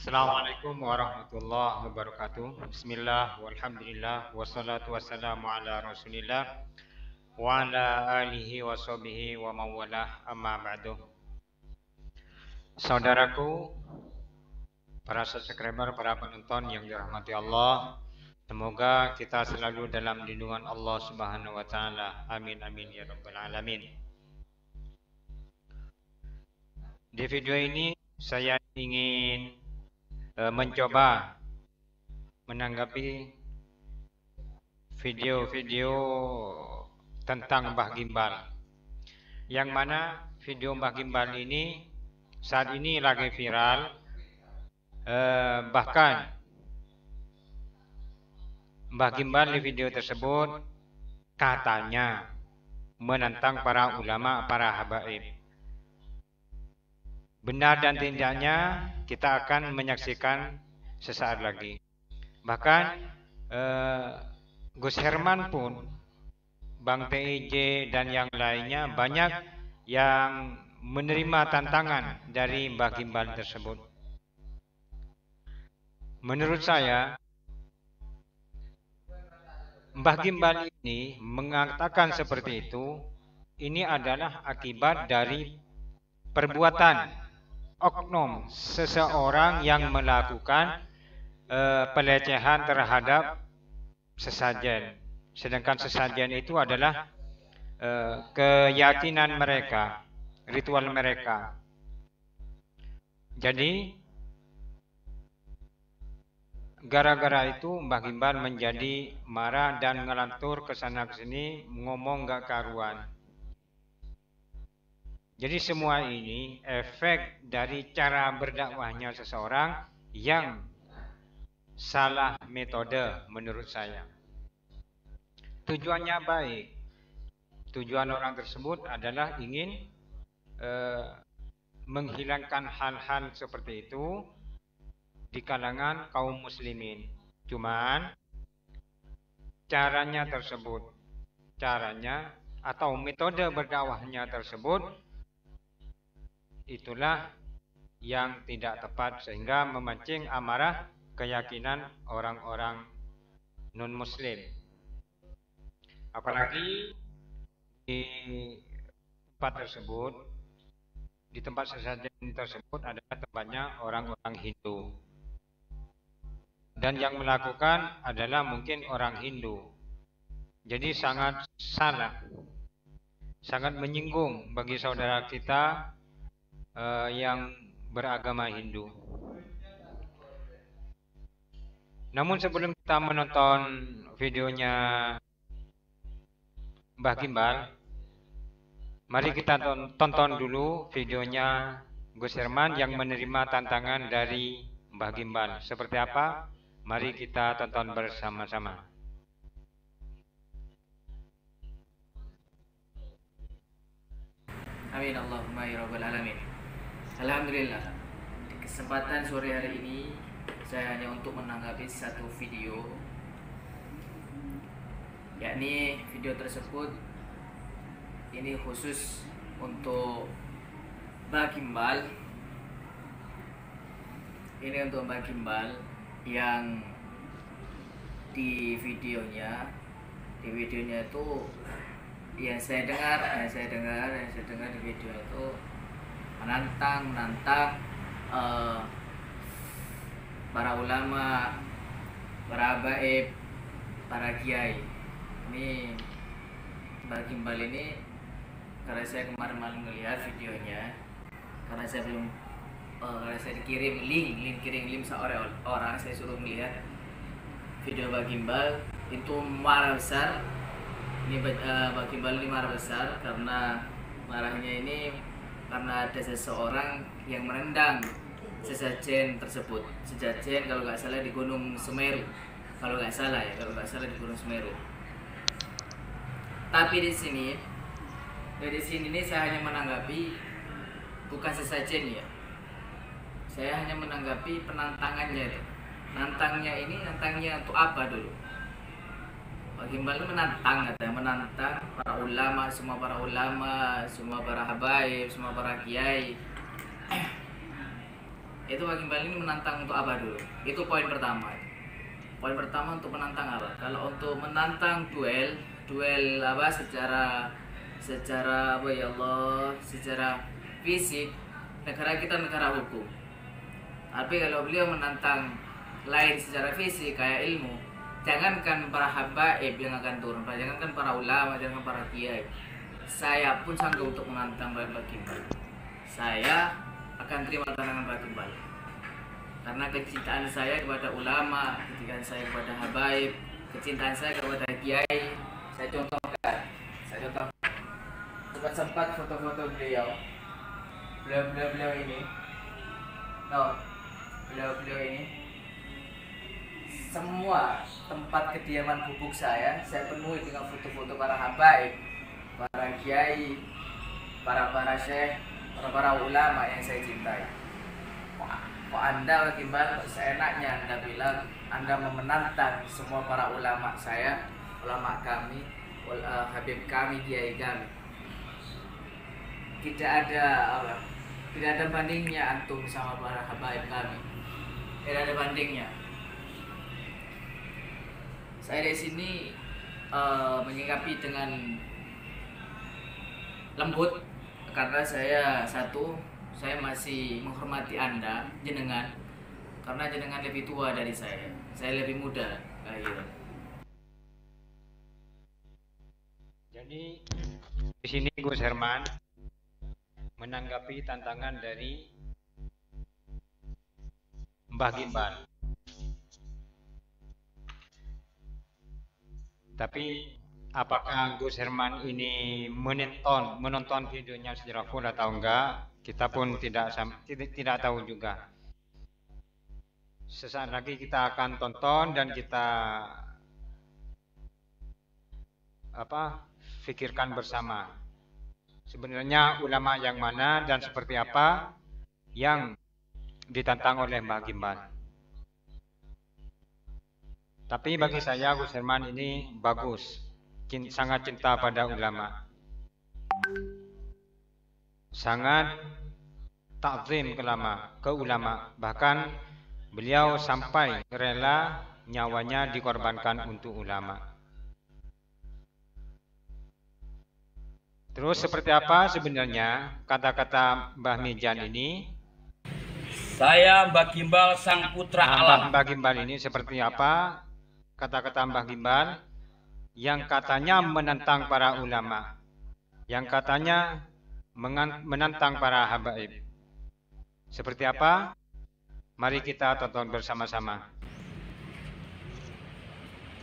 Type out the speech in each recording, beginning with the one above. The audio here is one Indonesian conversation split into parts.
Assalamualaikum warahmatullahi wabarakatuh. Bismillah, walhamdulillah, wassalatu wassalamu ala rasulillah wa ala alihi wa sahbihi wa mawalah, amma ba'du. Saudaraku, para subscriber, para penonton yang dirahmati Allah, semoga kita selalu dalam lindungan Allah Subhanahu wa taala. Amin amin ya rabbal alamin. Di video ini saya ingin mencoba menanggapi video-video tentang Mbah Gimbal, yang mana video Mbah Gimbal ini saat ini lagi viral, bahkan Mbah Gimbal di video tersebut katanya menentang para ulama, para habaib. Benar dan tidaknya kita akan menyaksikan sesaat lagi. Bahkan Gus Herman pun, Bang TIJ dan yang lainnya banyak yang menerima tantangan dari Mbah Gimbal tersebut. Menurut saya, Mbah Gimbal ini mengatakan seperti itu, ini adalah akibat dari perbuatan oknum seseorang yang melakukan pelecehan terhadap sesajen. Sedangkan sesajen itu adalah keyakinan mereka, ritual mereka. Jadi gara-gara itu Mbah Gimbal menjadi marah dan ngelantur ke sana ke sini, ngomong gak karuan. Jadi semua ini efek dari cara berdakwahnya seseorang yang salah metode menurut saya. Tujuannya baik. Tujuan orang tersebut adalah ingin menghilangkan hal-hal seperti itu di kalangan kaum muslimin. Cuman caranya atau metode berdakwahnya tersebut itulah yang tidak tepat, sehingga memancing amarah keyakinan orang-orang non-muslim. Apalagi di tempat sesajen tersebut adalah tempatnya orang-orang Hindu, dan yang melakukan adalah mungkin orang Hindu. Jadi sangat salah, sangat menyinggung bagi saudara kita yang beragama Hindu. Namun sebelum kita menonton videonya Mbah Gimbal, mari kita tonton dulu videonya Gus Herman yang menerima tantangan dari Mbah Gimbal. Seperti apa? Mari kita tonton bersama-sama. Amin Allahumma ya rabbal alamin. Alhamdulillah, di kesempatan sore hari ini saya hanya untuk menanggapi satu video, yakni video tersebut ini khusus untuk Mbah Gimbal. Ini untuk Mbah Gimbal yang di videonya itu yang saya dengar di video itu menantang para ulama, para habaib, para kiai. Ini Mbah Gimbal ini, karena saya kemarin malam melihat videonya, karena saya dikirim link seorang orang, saya suruh melihat video Mbah Gimbal itu marah besar. Ini Mbah Gimbal ini marah besar karena marahnya ini karena ada seseorang yang menendang sesajen tersebut. Sesajen kalau nggak salah di Gunung Semeru, kalau nggak salah di Gunung Semeru. Tapi di sini ini saya hanya menanggapi bukan sesajen ya. Saya hanya menanggapi penantangannya itu. Nantangnya untuk apa dulu? Mbah Gimbal itu menantang para ulama, semua para habaib, semua para kiai Itu Mbah Gimbal ini menantang untuk apa dulu? Itu poin pertama. Poin pertama untuk menantang apa? Kalau untuk menantang duel apa secara apa ya Allah, secara fisik, negara kita negara hukum. Tapi kalau beliau menantang lain secara fisik kayak ilmu, jangankan para habaib yang akan turun, jangankan para ulama, jangankan para kiai, saya pun sanggup untuk menantang Mbah Gimbal. Saya akan terima tantangan Mbah Gimbal karena kecintaan saya kepada ulama, kecintaan saya kepada habaib, kecintaan saya kepada kiai. Saya contohkan sempat foto-foto beliau ini, beliau ini semua tempat kediaman gubuk saya penuhi dengan foto-foto para habaib, para kiai, para syekh, para ulama yang saya cintai. Kok Anda Mbah Gimbal seenaknya Anda bilang Anda menantang semua para ulama saya, ulama kami, habib kami, kiai kami. Tidak ada bandingnya antum sama para habaib kami. Tidak ada bandingnya. Saya di sini menyikapi dengan lembut karena saya masih menghormati Anda, jenengan, karena jenengan lebih tua dari saya lebih muda. Jadi di sini Gus Herman menanggapi tantangan dari Mbah Gimbal. Tapi apakah Gus Herman ini menonton videonya secara full atau enggak, kita pun tidak tahu juga. Sesaat lagi kita akan tonton dan kita pikirkan bersama. Sebenarnya ulama yang mana dan seperti apa yang ditantang oleh Mbah Gimbal. Tapi bagi saya Gus Herman ini bagus, sangat cinta pada ulama, sangat takzim ke ulama, bahkan beliau sampai rela nyawanya dikorbankan untuk ulama. Terus seperti apa sebenarnya kata-kata Mbah Mijan ini? Saya Mbah Gimbal sang putra alam. Mbah Gimbal ini seperti apa kata-kata Mbah Gimbal yang katanya menantang para ulama, yang katanya menantang para habaib. Seperti apa? Mari kita tonton bersama-sama.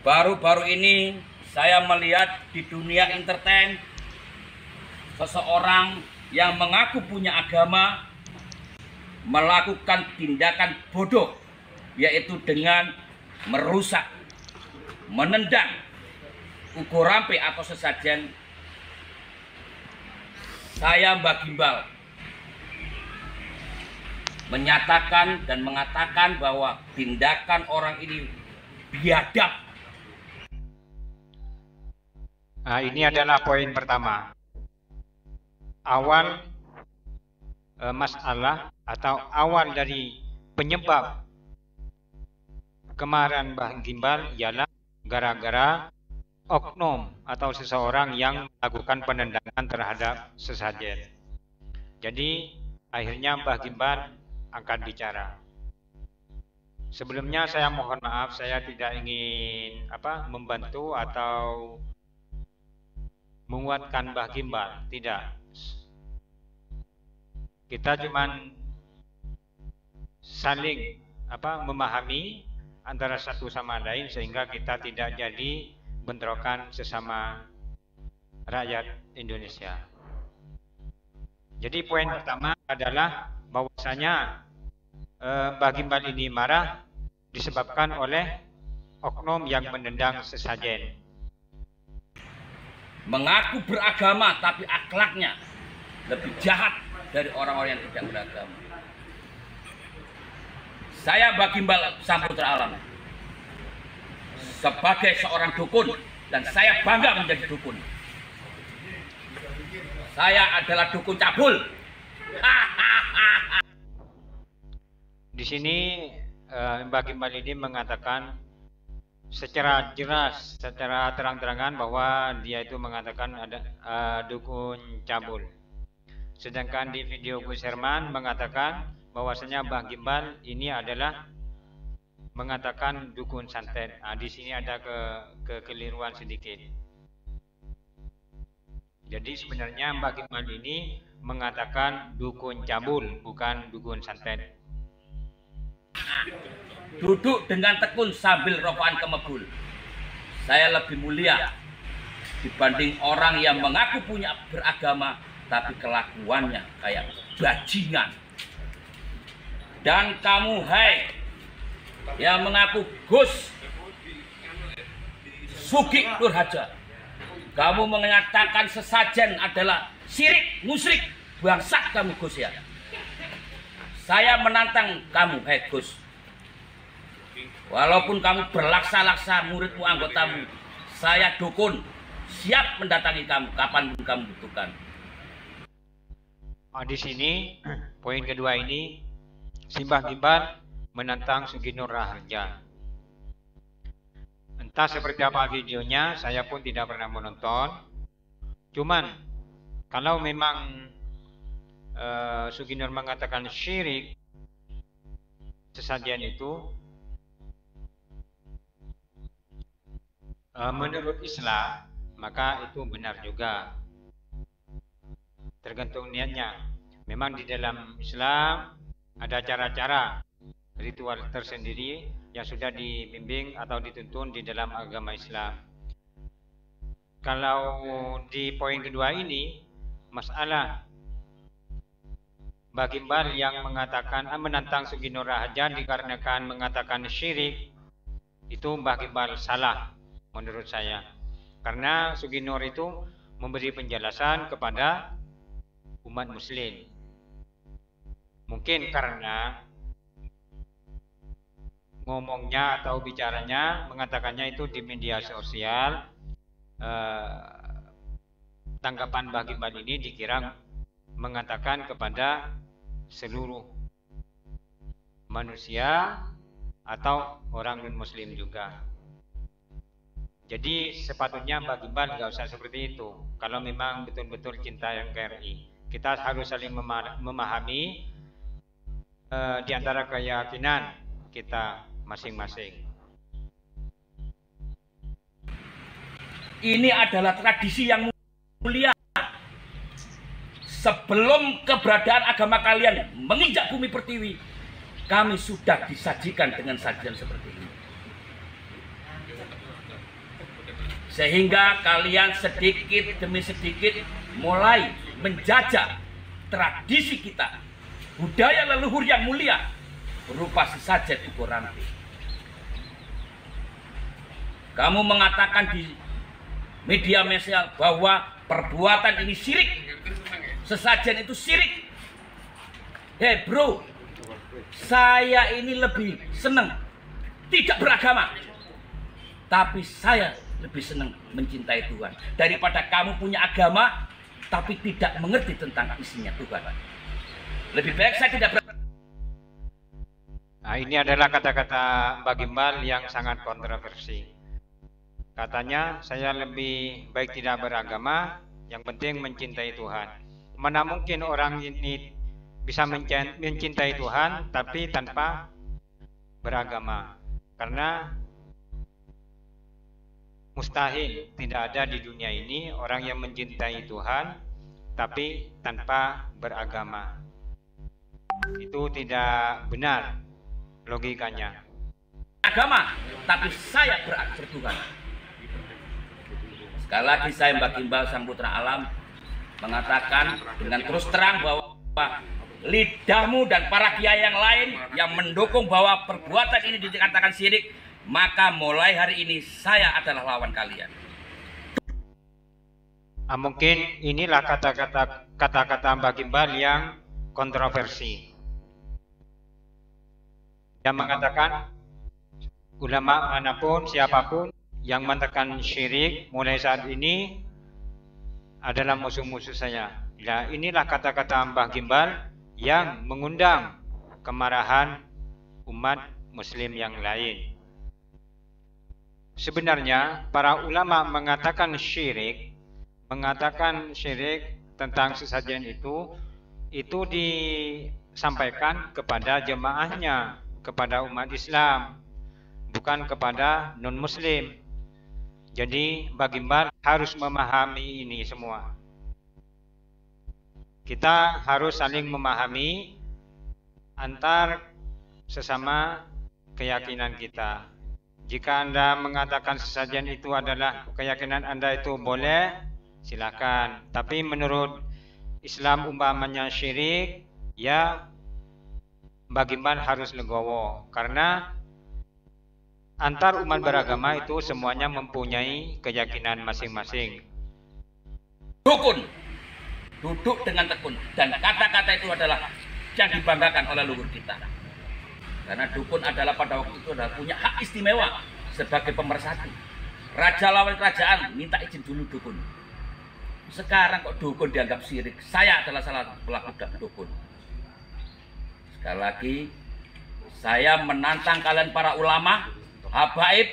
Baru-baru ini saya melihat di dunia entertain seseorang yang mengaku punya agama melakukan tindakan bodoh, yaitu dengan merusak, menendang ugo rampe atau sesajen. Saya Mbah Gimbal menyatakan dan mengatakan bahwa tindakan orang ini biadab. Nah, ini adalah poin pertama. Awal masalah atau awal dari penyebab kemarahan Mbah Gimbal ialah gara-gara oknum atau seseorang yang melakukan penendangan terhadap sesajen. Jadi akhirnya Mbah Gimbal angkat bicara. Sebelumnya saya mohon maaf, saya tidak ingin membantu atau menguatkan Mbah Gimbal, tidak. Kita cuman saling memahami antara satu sama lain sehingga kita tidak jadi bentrokan sesama rakyat Indonesia. Jadi poin pertama adalah bahwasanya Mbah Gimbal ini marah disebabkan oleh oknum yang menendang sesajen. Mengaku beragama tapi akhlaknya lebih jahat dari orang-orang yang tidak beragama. Saya Mbah Gimbal sang putra alam sebagai seorang dukun, dan saya bangga menjadi dukun. Saya adalah dukun cabul. Di sini Mbah Gimbal ini mengatakan secara jelas, secara terang-terangan bahwa dia itu mengatakan ada dukun cabul. Sedangkan di video Gus Herman mengatakan bahwasanya Mbah Gimbal ini adalah mengatakan dukun santet. Di sini ada kekeliruan sedikit. Jadi sebenarnya Mbah Gimbal ini mengatakan dukun cabul, bukan dukun santet. Duduk dengan tekun sambil rokokan kemebul. Saya lebih mulia dibanding orang yang mengaku punya beragama tapi kelakuannya kayak bajingan. Dan kamu, hai yang mengaku Gus Sugih Nurhaja, kamu mengatakan sesajen adalah syirik, musyrik, bangsat kamu Gus ya. Saya menantang kamu, hai Gus. Walaupun kamu berlaksa-laksa muridmu anggotamu, saya dukun, siap mendatangi kamu kapanpun kamu butuhkan. Di sini poin kedua ini, si Mbah Gimbal menantang Sugih Nurhaja. Entah seperti apa videonya, saya pun tidak pernah menonton. Cuman kalau memang Sugih Nur mengatakan syirik, sesajian itu menurut Islam, maka itu benar juga. Tergantung niatnya. Memang di dalam Islam ada cara-cara ritual tersendiri yang sudah dibimbing atau dituntun di dalam agama Islam. Kalau di poin kedua ini, masalah Mbah Gimbal yang mengatakan menantang Sugih Nurhaja dikarenakan mengatakan syirik, itu Mbah Gimbal salah menurut saya. Karena Sugih Nur itu memberi penjelasan kepada umat muslim. Mungkin karena ngomongnya atau bicaranya, mengatakannya itu di media sosial, tanggapan Mbah Gimbal ini dikira mengatakan kepada seluruh manusia atau orang non muslim juga. Jadi sepatutnya Mbah Gimbal nggak usah seperti itu. Kalau memang betul-betul cinta NKRI, kita harus saling memahami di antara keyakinan kita masing-masing. Ini adalah tradisi yang mulia. Sebelum keberadaan agama kalian menginjak bumi pertiwi, kami sudah disajikan dengan sajian seperti ini. Sehingga kalian sedikit demi sedikit mulai menjajah tradisi kita, budaya leluhur yang mulia berupa sesajen ukur ranting. Kamu mengatakan di media sosial bahwa perbuatan ini syirik, sesajen itu syirik. Hei bro, saya ini lebih senang tidak beragama, tapi saya lebih senang mencintai Tuhan daripada kamu punya agama tapi tidak mengerti tentang isinya Tuhan. Lebih baik saya tidak ini adalah kata-kata Mbah Gimbal yang sangat kontroversi. Katanya, saya lebih baik tidak beragama, yang penting mencintai Tuhan. Mana mungkin orang ini bisa mencintai Tuhan tapi tanpa beragama? Karena mustahil, tidak ada di dunia ini orang yang mencintai Tuhan tapi tanpa beragama. Itu tidak benar logikanya. agama, tapi saya bertuhan. Sekali lagi saya Mbah Gimbal Sang Putra Alam mengatakan dengan terus terang bahwa lidahmu dan para kiai yang lain yang mendukung bahwa perbuatan ini dikatakan syirik, maka mulai hari ini saya adalah lawan kalian. Mungkin inilah kata-kata Mbah Gimbal yang kontroversi. Dia mengatakan ulama manapun, siapapun yang mengatakan syirik mulai saat ini adalah musuh-musuh saya. Nah, inilah kata-kata Mbah Gimbal yang mengundang kemarahan umat muslim yang lain. Sebenarnya para ulama mengatakan syirik tentang sesajen itu disampaikan kepada jemaahnya, kepada umat Islam, bukan kepada non-muslim. Jadi Bagimbal harus memahami ini semua. Kita harus saling memahami antar sesama keyakinan kita. Jika Anda mengatakan sesajen itu adalah keyakinan Anda, itu boleh, silakan. Tapi menurut Islam umpamanya syirik, ya Bagimbal harus legowo. Karena antar umat beragama itu semuanya mempunyai keyakinan masing-masing. Dukun, duduk dengan tekun, dan kata-kata itu adalah yang dibanggakan oleh leluhur kita. Karena dukun adalah pada waktu itu adalah punya hak istimewa sebagai pemersatu. Raja lawan kerajaan minta izin dulu dukun. Sekarang kok dukun dianggap syirik? Saya adalah salah satu pelaku dukun. Sekali lagi, saya menantang kalian para ulama, habaib,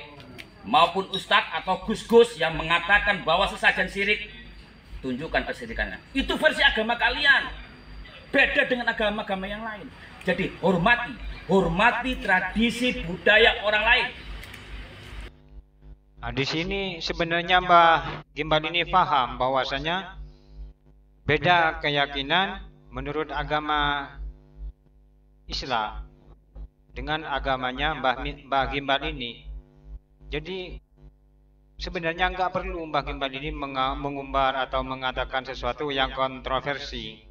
maupun ustadz atau gus-gus yang mengatakan bahwa sesajen syirik. Tunjukkan kesyirikannya. Itu versi agama kalian. Beda dengan agama-agama yang lain. Jadi hormati tradisi budaya orang lain. Nah, di sini sebenarnya Mbah Gimbal ini paham bahwasanya beda keyakinan menurut agama Islam dengan agamanya Mbah Gimbal ini. Jadi sebenarnya nggak perlu Mbah Gimbal ini mengumbar atau mengatakan sesuatu yang kontroversi.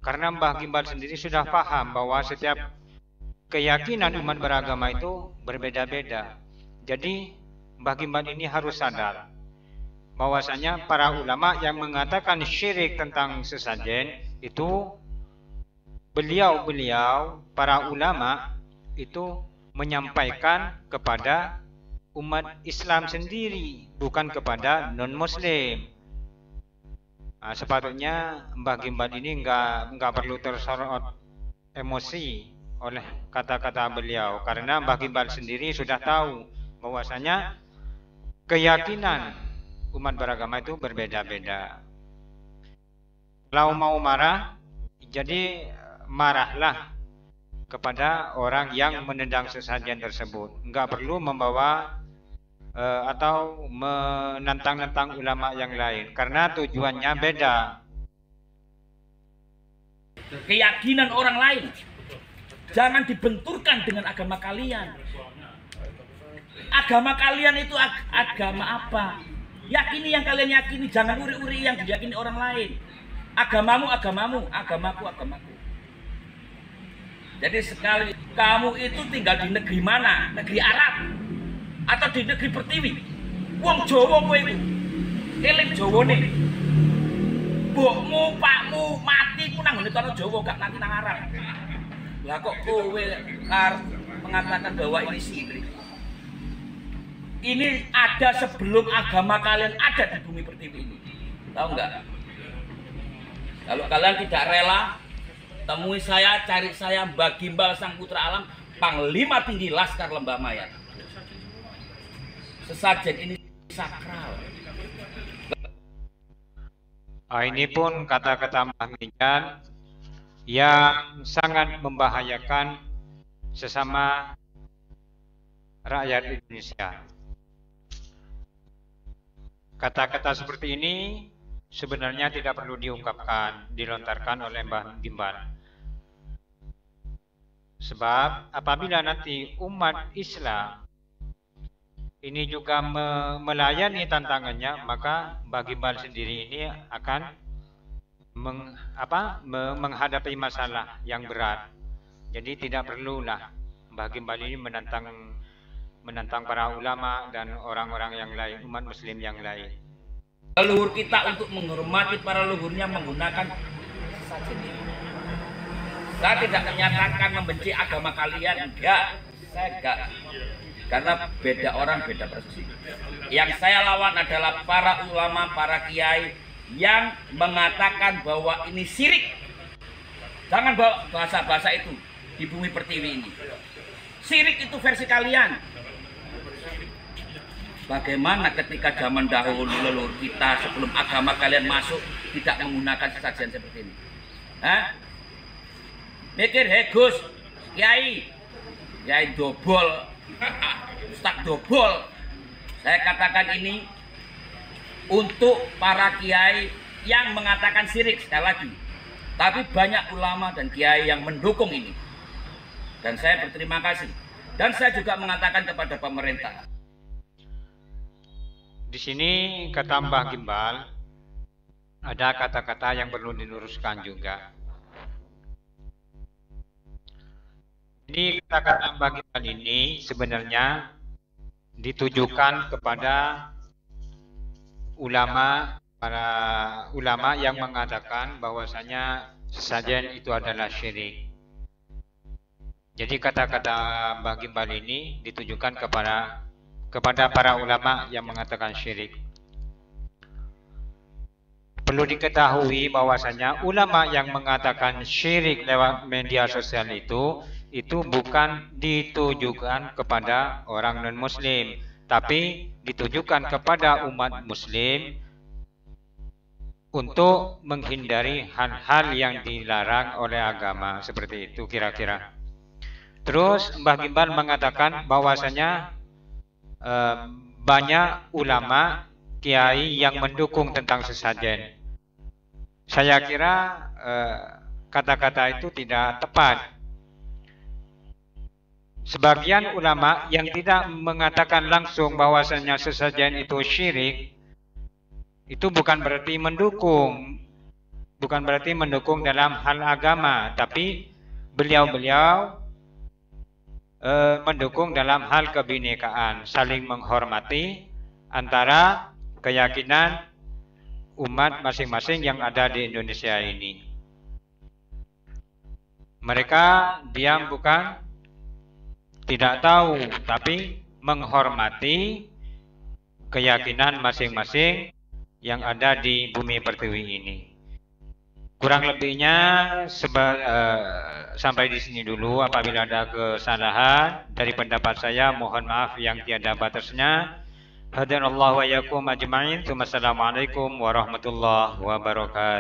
Karena Mbah Gimbal sendiri sudah paham bahwa setiap keyakinan umat beragama itu berbeda-beda. Jadi Mbah Gimbal ini harus sadar bahwasanya para ulama yang mengatakan syirik tentang sesajen itu beliau para ulama itu menyampaikan kepada umat Islam sendiri, bukan kepada non-muslim. Nah, sepatutnya Mbah Gimbal ini nggak perlu tersorot emosi oleh kata-kata beliau, karena Mbah Gimbal sendiri sudah tahu bahwasanya keyakinan umat beragama itu berbeda-beda. Kalau mau marah, jadi marahlah kepada orang yang menendang sesajen tersebut. Nggak perlu membawa atau menantang-nantang ulama yang lain, karena tujuannya beda. Keyakinan orang lain jangan dibenturkan dengan agama kalian. Agama kalian itu agama apa? Yakini yang kalian yakini, jangan uri-uri yang diyakini orang lain. Agamamu, agamamu, agamaku, agamaku. Jadi sekali kamu itu tinggal di negeri mana? Negeri Arab atau di negeri Pertiwi? Wong Jawa kowe iku. Eling Jawane. Mbokmu, pakmu mati ku nang ngene tanah Jawa, gak mati nang Arab. Lah kok kowe arep mengatakan bahwa ini syirik? Ini ada sebelum agama kalian ada di bumi Pertiwi ini. Tahu enggak? Kalau kalian tidak rela, temui saya, cari saya, Mbah Gimbal Sang Putra Alam, Panglima Tinggi Laskar Lembah Mayat. Sesajen ini sakral. Ini pun kata-kata Mbah Mijan yang sangat membahayakan sesama rakyat Indonesia. Kata-kata seperti ini sebenarnya tidak perlu diungkapkan, dilontarkan oleh Mbah Gimbal. Sebab apabila nanti umat Islam ini juga melayani tantangannya, maka Mbah Gimbal sendiri ini akan menghadapi masalah yang berat. Jadi tidak perlulah Mbah Gimbal ini menantang para ulama dan orang-orang yang lain, umat muslim yang lain. Leluhur kita untuk menghormati para leluhurnya menggunakan sesajen ini. Saya tidak menyatakan membenci agama kalian, enggak. Saya enggak. Karena beda orang, beda persepsi. Yang saya lawan adalah para ulama, para kiai yang mengatakan bahwa ini syirik. Jangan bawa bahasa-bahasa itu. di bumi pertiwi ini. Syirik itu versi kalian. Bagaimana ketika zaman dahulu leluhur kita sebelum agama kalian masuk tidak menggunakan sesajen seperti ini? Hah? Mikir, hei Gus, Kiai dobol, Ustaz dobol. Saya katakan ini untuk para kiai yang mengatakan syirik sekali lagi. Tapi banyak ulama dan kiai yang mendukung ini. Dan saya berterima kasih. Dan saya juga mengatakan kepada pemerintah. Di sini kata Mbah Gimbal ada kata-kata yang perlu diluruskan juga. Ini kata-kata Mbah Gimbal ini sebenarnya ditujukan kepada para ulama yang mengatakan bahwasanya sesajen itu adalah syirik. Jadi kata-kata Mbah Gimbal ini ditujukan kepada para ulama yang mengatakan syirik. Perlu diketahui bahwasanya ulama yang mengatakan syirik lewat media sosial itu bukan ditujukan kepada orang non-muslim, tapi ditujukan kepada umat muslim untuk menghindari hal-hal yang dilarang oleh agama, seperti itu kira-kira. Terus Mbah Gimbal mengatakan bahwasanya banyak ulama kiai yang mendukung tentang sesajen. Saya kira kata-kata itu tidak tepat. Sebagian ulama yang tidak mengatakan langsung bahwasanya sesajen itu syirik, itu bukan berarti mendukung dalam hal agama, tapi beliau mendukung dalam hal kebinekaan, saling menghormati antara keyakinan umat masing-masing yang ada di Indonesia ini. Mereka diam bukan tidak tahu, tapi menghormati keyakinan masing-masing yang ada di bumi pertiwi ini. Kurang lebihnya sampai di sini dulu. Apabila ada kesalahan dari pendapat saya, mohon maaf yang tiada batasnya. Hadanallahu wa iyyakum ajma'in. Assalamualaikum warahmatullahi wabarakatuh.